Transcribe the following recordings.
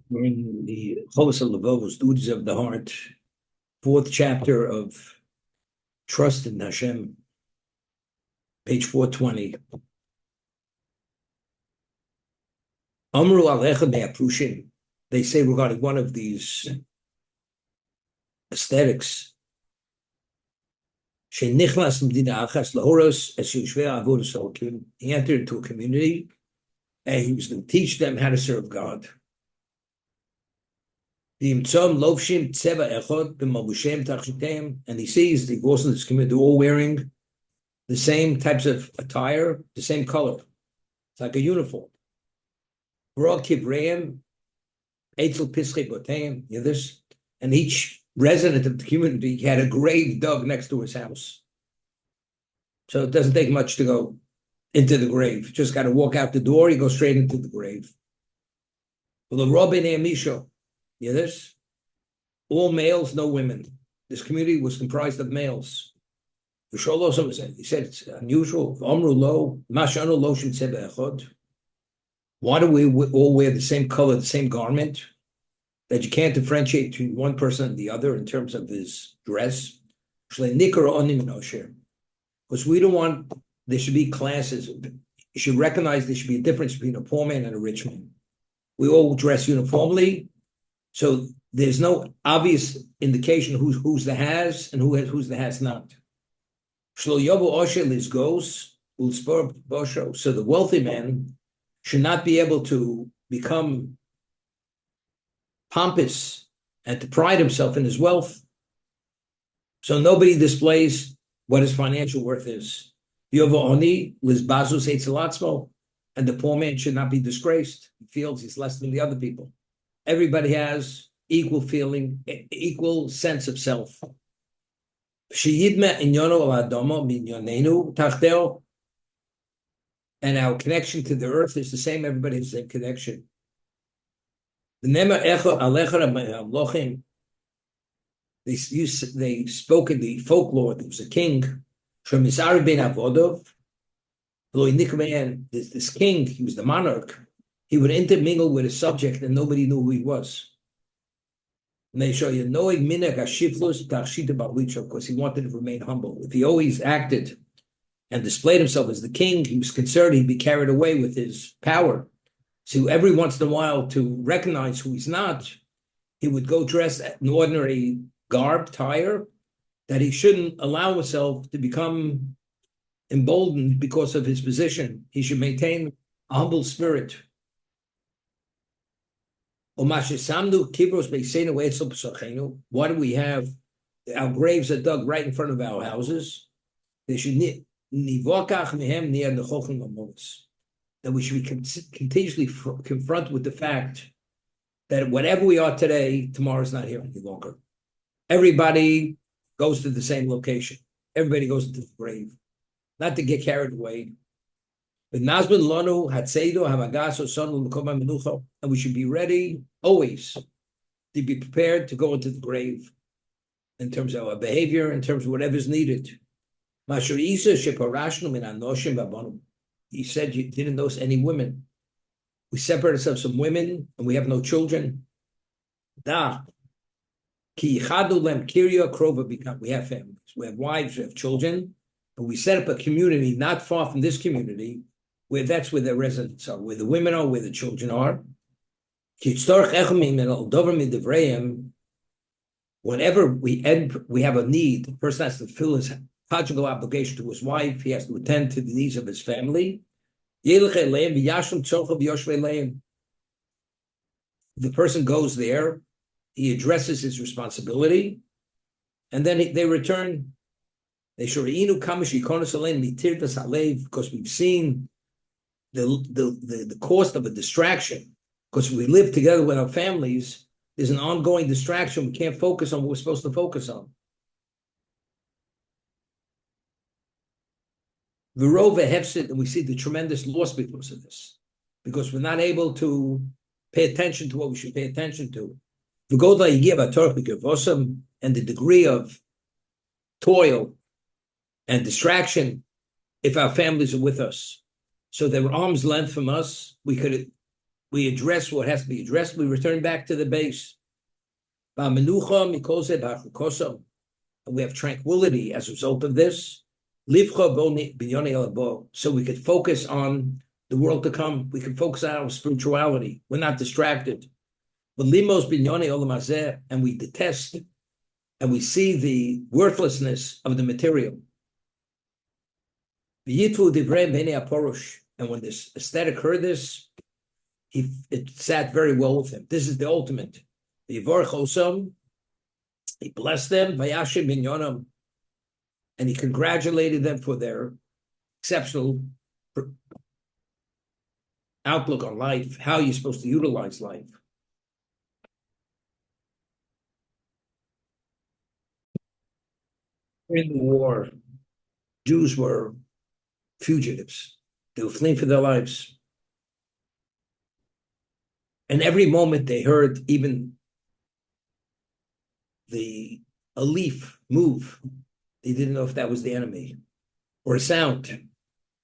We're in the Chovos HaLevavos, Duties of the Heart, fourth chapter of Trust in Hashem, page 420. Amru alecha me'aprushim. They say regarding one of these aesthetics, shenichlas l'mdina achas lahoros es yushvei avodas halokim. He entered into a community, and he was going to teach them how to serve God. And he sees the girls in this community all wearing the same types of attire, the same color. It's like a uniform. You know this? And each resident of the community had a grave dug next to his house. So it doesn't take much to go into the grave. Just got to walk out the door, you go straight into the grave. You know this? All males, no women. This community was comprised of males. He said it's unusual. Why do we all wear the same color, the same garment, that you can't differentiate between one person and the other in terms of his dress? Because we don't want, there should be classes. You should recognize there should be a difference between a poor man and a rich man. We all dress uniformly, so there's no obvious indication who's the has and who's the has not. So the wealthy man should not be able to become pompous and to pride himself in his wealth. So nobody displays what his financial worth is. And the poor man should not be disgraced. He feels he's less than the other people. Everybody has equal feeling, equal sense of self. And our connection to the earth is the same. Everybody has the same connection. They spoke in the folklore. There was a king, this king, he was the monarch. He would intermingle with his subject and nobody knew who he was. And they show you knowing because he wanted to remain humble. If he always acted and displayed himself as the king, he was concerned he'd be carried away with his power. So every once in a while, to recognize who he's not, he would go dressed in ordinary garb, attire, that he shouldn't allow himself to become emboldened because of his position. He should maintain a humble spirit. Why do we have our graves are dug right in front of our houses? They should that we should be continuously confronted with the fact that whatever we are today, tomorrow is not here any longer. Everybody goes to the same location. Everybody goes to the grave. Not to get carried away. And we should be ready always to be prepared to go into the grave in terms of our behavior, in terms of whatever's needed. He said you didn't notice any women. We separate ourselves from women and we have no children. We have families, we have wives, we have children, but we set up a community not far from this community where that's where the residents are, where the women are, where the children are. Whenever we have a need, the person has to fulfill his conjugal obligation to his wife, he has to attend to the needs of his family. The person goes there, he addresses his responsibility, and then they return. Because we've seen the cost of a distraction. Because we live together with our families, there's an ongoing distraction. We can't focus on what we're supposed to focus on. And we see the tremendous loss because of this. Because we're not able to pay attention to what we should pay attention to. And the degree of toil and distraction if our families are with us. So they were arm's length from us. We could We address what has to be addressed. We return back to the base. And we have tranquility as a result of this. So we could focus on the world to come. We can focus on our spirituality. We're not distracted. And we detest and we see the worthlessness of the material. And when this ascetic heard this, it sat very well with him. This is the ultimate. He blessed them, and he congratulated them for their exceptional outlook on life, how you're supposed to utilize life. In the war, Jews were fugitives. They were fleeing for their lives. And every moment they heard even a leaf move, they didn't know if that was the enemy, or a sound,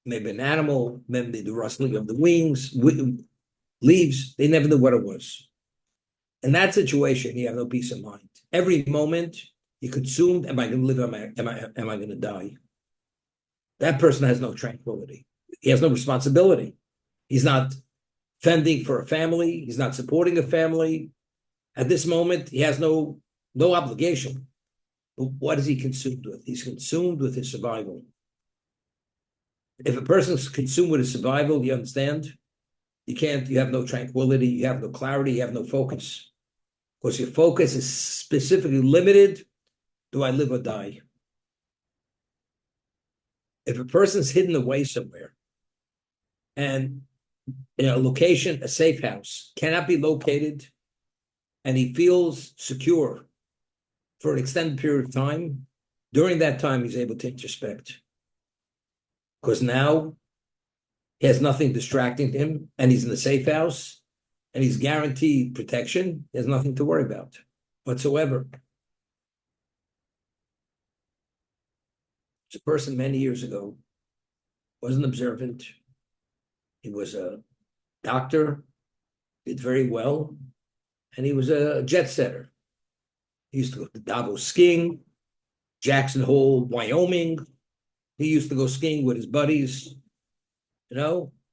maybe an animal, maybe the rustling of the wings, leaves. They never knew what it was. In that situation, you have no peace of mind. Every moment you're consumed. Am I going to live? Am I going to die? That person has no tranquility. He has no responsibility. He's not fending for a family. He's not supporting a family. At this moment, he has no obligation. But what is he consumed with? He's consumed with his survival. If a person's consumed with his survival, you understand? You have no tranquility, you have no clarity, you have no focus. Because your focus is specifically limited. Do I live or die? If a person's hidden away somewhere and in a location, a safe house, cannot be located, and he feels secure for an extended period of time, during that time, he's able to introspect. Because now he has nothing distracting him, and he's in the safe house, and he's guaranteed protection. He has nothing to worry about whatsoever. It's a person many years ago, wasn't observant. He was a doctor, did very well, and he was a jet setter. He used to go to Davos skiing, Jackson Hole, Wyoming. He used to go skiing with his buddies,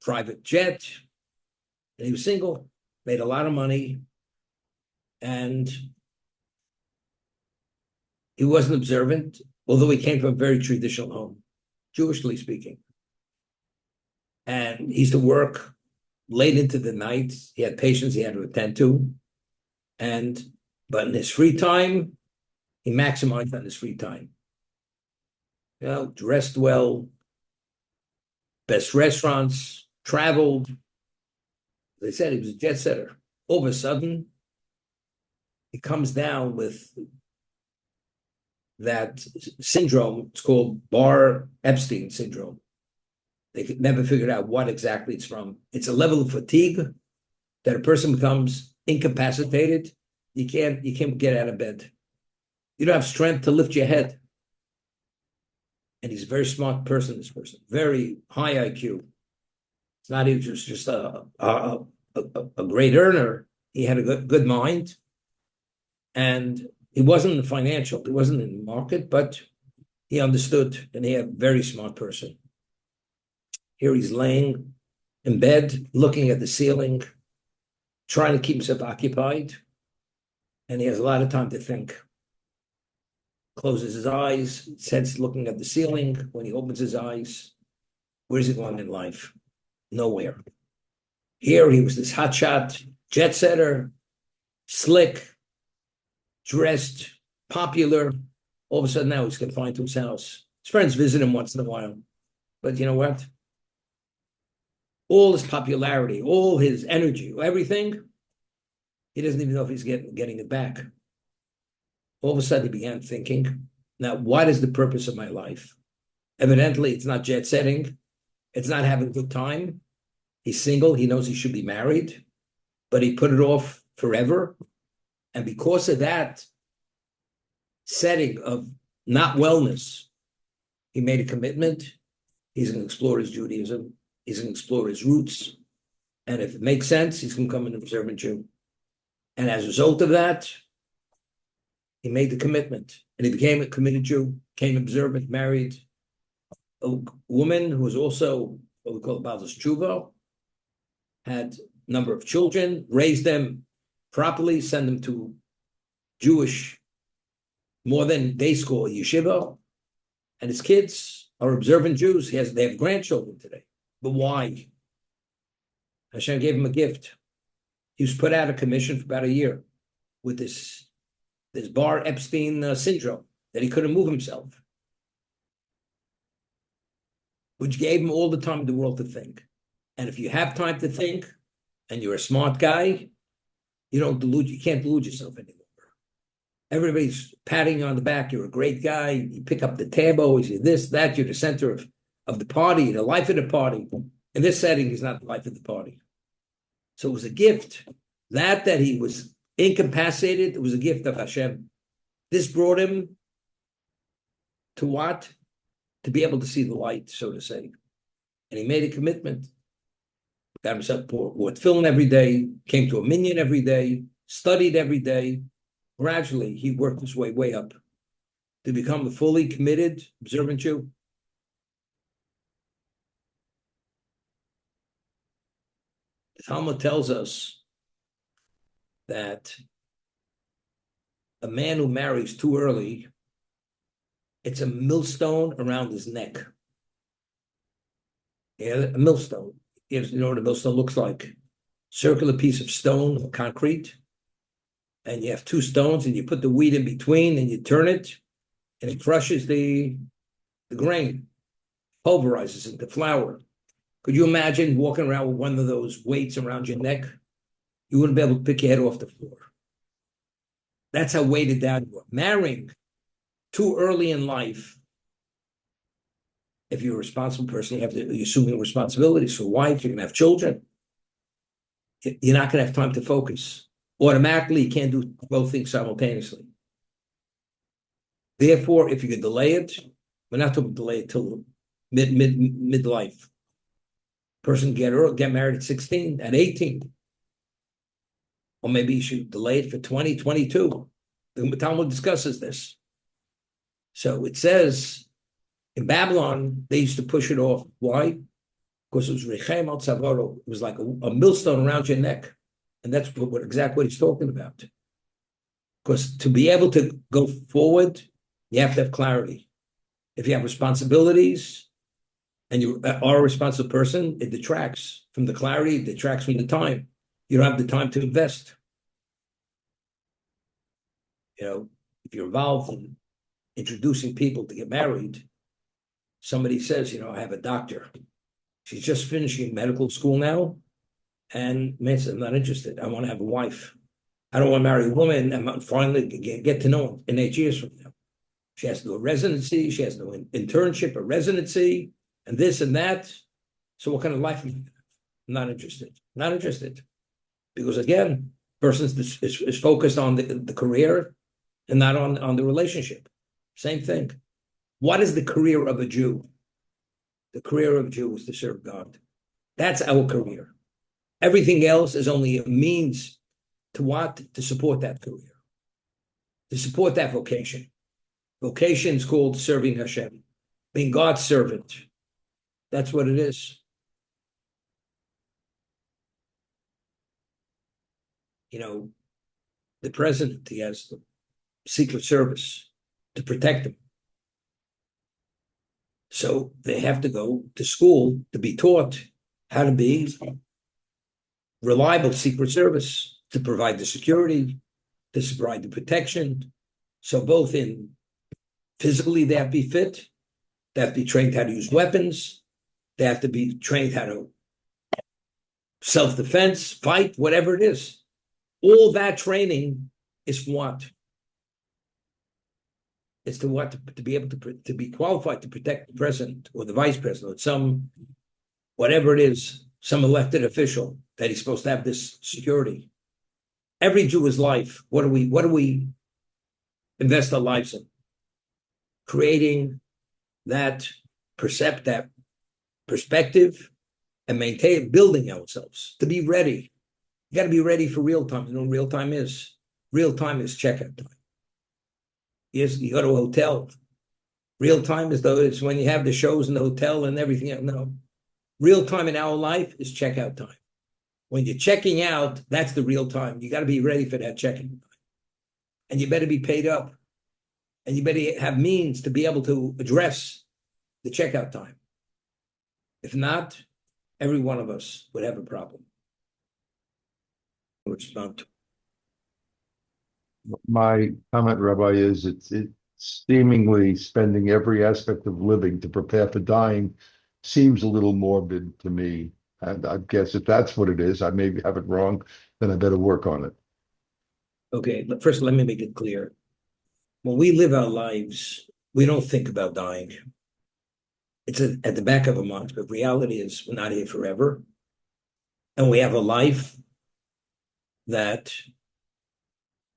private jet. And he was single, made a lot of money, and he wasn't observant, although he came from a very traditional home, Jewishly speaking. And he used to work late into the night. He had patients he had to attend to. But in his free time, he maximized on his free time. Dressed well, best restaurants, traveled. They said he was a jet setter. All of a sudden, he comes down with that syndrome. It's called Barr-Epstein syndrome. They could never figure out what exactly it's from. It's a level of fatigue that a person becomes incapacitated. You can't get out of bed. You don't have strength to lift your head. And he's a very smart person, this person, very high IQ. It's not even just a great earner. He had a good mind. And he wasn't in the financial, he wasn't in the market, but he understood, and he had a very smart person. Here he's laying in bed, looking at the ceiling, trying to keep himself occupied. And he has a lot of time to think. Closes his eyes, his head's looking at the ceiling. When he opens his eyes, where's he going in life? Nowhere. Here he was this hotshot jet setter, slick, dressed, popular. All of a sudden now he's confined to his house. His friends visit him once in a while. But you know what? All his popularity, all his energy, everything, he doesn't even know if he's getting it back. All of a sudden he began thinking, now what is the purpose of my life? Evidently it's not jet setting. It's not having a good time. He's single. He knows he should be married, but he put it off forever. And because of that setting of not wellness, he made a commitment. He's going to explore his Judaism. He's going to explore his roots. And if it makes sense, he's going to become an observant Jew. And as a result of that, he made the commitment, and he became a committed Jew, became observant, married a woman who was also what we call Baldas Tshuva, had a number of children, raised them properly, send them to Jewish, more than day school, yeshiva, and his kids are observant Jews. They have grandchildren today. But why? Hashem gave him a gift. He was put out of commission for about a year with this Bar Epstein syndrome, that he couldn't move himself, which gave him all the time in the world to think. And if you have time to think and you're a smart guy, you can't delude yourself anymore. Everybody's patting you on the back. You're a great guy. You pick up the tab always. You're this, that. You're the center of the party, the life of the party. In this setting, he's not the life of the party. So it was a gift. That he was incapacitated, it was a gift of Hashem. This brought him to what? To be able to see the light, so to say. And he made a commitment. Got himself poured tefillin every day, came to a minyan every day, studied every day. Gradually, he worked his way up to become a fully committed, observant Jew. The Talmud tells us that a man who marries too early, it's a millstone around his neck. Yeah, a millstone. You know what a millstone looks like? Circular piece of stone or concrete. And you have two stones, and you put the wheat in between, and you turn it, and it crushes the grain, pulverizes it, the flour. Could you imagine walking around with one of those weights around your neck? You wouldn't be able to pick your head off the floor. That's how weighted down you are. Marrying too early in life, if you're a responsible person, you're assuming responsibilities for a wife, you're going to have children. You're not going to have time to focus. Automatically, you can't do both things simultaneously. Therefore, if you could delay it, we're not talking delay it till midlife. Person get married at 16, at 18. Or maybe you should delay it for 20, 22. The Talmud discusses this. So it says, in Babylon, they used to push it off. Why? Because it was Rechem al Tzavoro. It was like a millstone around your neck. And that's exactly what he's talking about. Because to be able to go forward, you have to have clarity. If you have responsibilities and you are a responsible person, it detracts from the clarity, it detracts from the time. You don't have the time to invest. If you're involved in introducing people to get married, somebody says, I have a doctor. She's just finishing medical school now. And man says, I'm not interested. I want to have a wife. I don't want to marry a woman and finally get to know her in 8 years from now. She has to do a residency. She has to do an internship, a residency, and this and that. So what kind of life am I going to have? I'm not interested. Not interested. Because again, person is focused on the career and not on the relationship. Same thing. What is the career of a Jew? The career of a Jew is to serve God. That's our career. Everything else is only a means to what? To support that career. To support that vocation. Vocation is called serving Hashem. Being God's servant. That's what it is. The president, he has the Secret Service to protect him. So they have to go to school to be taught how to be reliable Secret Service, to provide the security, to provide the protection. So both in physically, they have to be fit. They have to be trained how to use weapons. They have to be trained how to self-defense, fight, whatever it is. All that training is for what? It's to what? To be able to be qualified to protect the president or the vice president or some, whatever it is, some elected official that he's supposed to have this security. Every Jewish life, what do we invest our lives in? Creating that perspective and maintain building ourselves to be ready. You got to be ready for real time. You know what real time is? Real time is checkout time. Yes, you go to a hotel. Real time is though it's when you have the shows in the hotel and everything. No, real time in our life is checkout time. When you're checking out, that's the real time. You got to be ready for that checking time, and you better be paid up, and you better have means to be able to address the checkout time. If not, every one of us would have a problem. Respond. My comment, Rabbi, is it's seemingly spending every aspect of living to prepare for dying seems a little morbid to me. And I guess if that's what it is, I maybe have it wrong, then I better work on it. Okay, but first let me make it clear. When we live our lives, we don't think about dying. It's at the back of our minds, but reality is we're not here forever. And we have a life that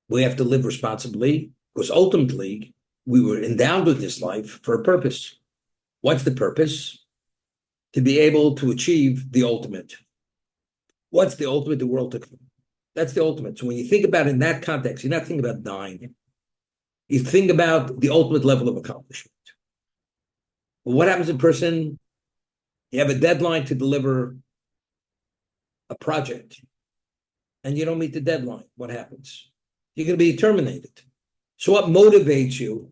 we have to live responsibly, because ultimately we were endowed with this life for a purpose. What's the purpose? To be able to achieve the ultimate. What's the ultimate? The world to come. That's the ultimate. So when you think about it in that context, you're not thinking about dying. You think about the ultimate level of accomplishment. Well, what happens to a person? You have a deadline to deliver a project, and you don't meet the deadline. What happens? You're going to be terminated. So what motivates you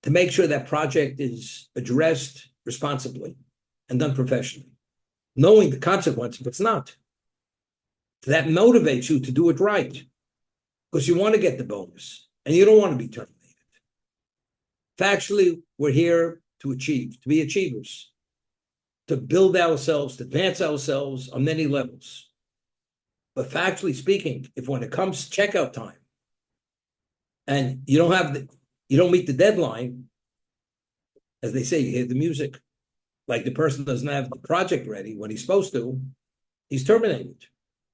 to make sure that project is addressed responsibly and done professionally, knowing the consequence if it's not? That motivates you to do it right, because you want to get the bonus and you don't want to be terminated. Factually, we're here to achieve, to be achievers, to build ourselves, to advance ourselves on many levels. But factually speaking, if when it comes checkout time and you don't meet the deadline, as they say, you hear the music, like the person doesn't have the project ready when he's supposed to, he's terminated.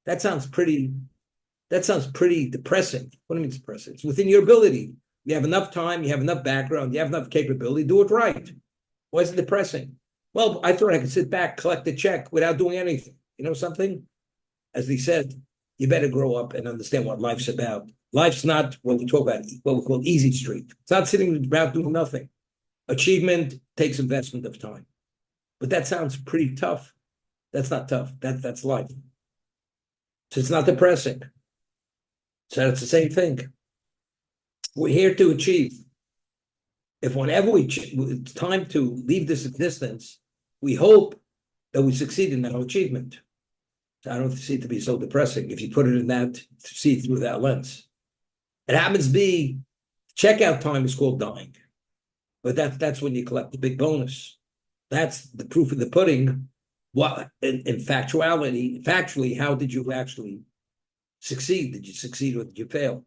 That sounds pretty depressing. What do you mean depressing? It's within your ability. You have enough time, you have enough background, you have enough capability, do it right. Why is it depressing? Well, I thought I could sit back, collect the check without doing anything. You know something? As they said, you better grow up and understand what life's about. Life's not what we talk about, what we call easy street. It's not sitting around doing nothing. Achievement takes investment of time. But that sounds pretty tough. That's not tough. That's life. So it's not depressing. So it's the same thing. We're here to achieve. If whenever it's time to leave this existence, we hope that we succeed in our achievement. I don't see it to be so depressing if you put it in that, see it through that lens. It happens to be checkout time is called dying, but that's when you collect the big bonus. That's the proof of the pudding. What in factually, how did you actually succeed? Did you succeed or did you fail?